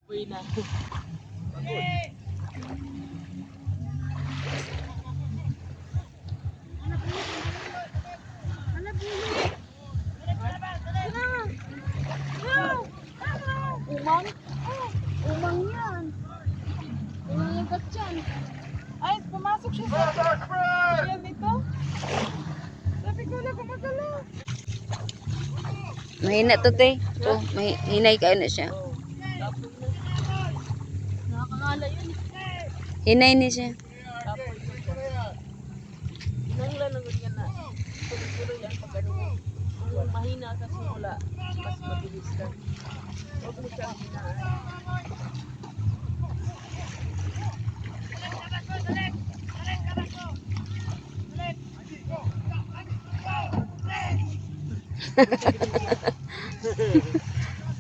Uy na. Umang? Umang yan. Umang yung gatyan. Ay, pumasok siya sa shell nito. Sabi ko na kumagala. Mahina to, te. To, hinay ka na siya. Nakakangala yun. Hinay ni siya. Nanglan ng ganyan na. Siguro yan pag ano mo. Kung mahina sa simula, mas mabilis ka. Huwag mo siyang hinaan.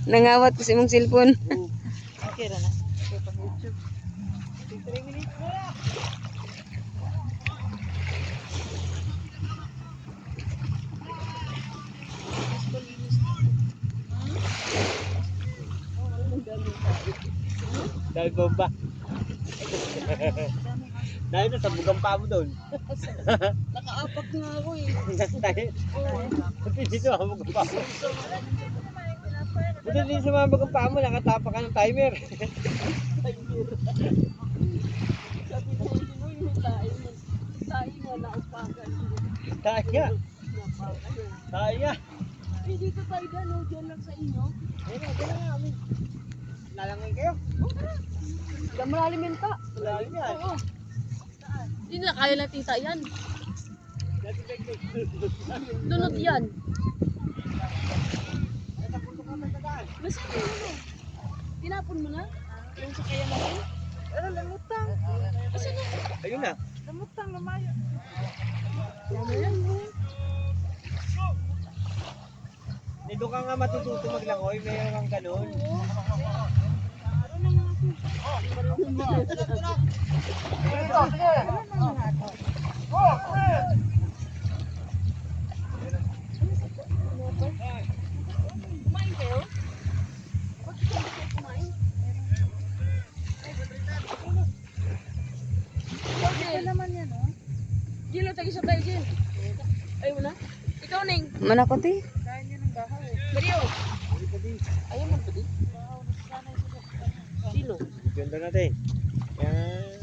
Nangawat pa si mong cellphone. Okay na na. Okay, pang YouTube. 3 minutes na. Dahil bomba. Dahil na sa bugang pa mo doon. Nakaapak nga ako eh. Dahil. Buti dito ang bugang pa mo. Buti dito sa mga bugang pa mo, nakatapa ka ng timer. Sabi na yun mo yung tayo. Tayo nga naupakan. Kaya. Napakan yun. Kaya. Eh, dito tayo dyan, no? Diyan lang sa inyo. Ayun na, dala nga kami. Lalangin kayo. Diyan malalim yun ta. Malalim yan. Oo. Hindi na kaya ng tita yan. Lunod yan. Mas ano? Tinapon mo na? Yung sa kaya natin? Pero lamutang. Kasi na. Ayun na. Lamutang, lumayo. Dito ka nga matututo maglangoy, mayroon kang ganun. Kumain kayo? Bakit kayo kumain? Ito naman yan, oh. Gilo, tag-isa tayo dyan. Ayaw mo na? Ikaw, Neng. Mana ko, te? Mario. Ayaw mo pa di? Sino? Ganda natin. Yan.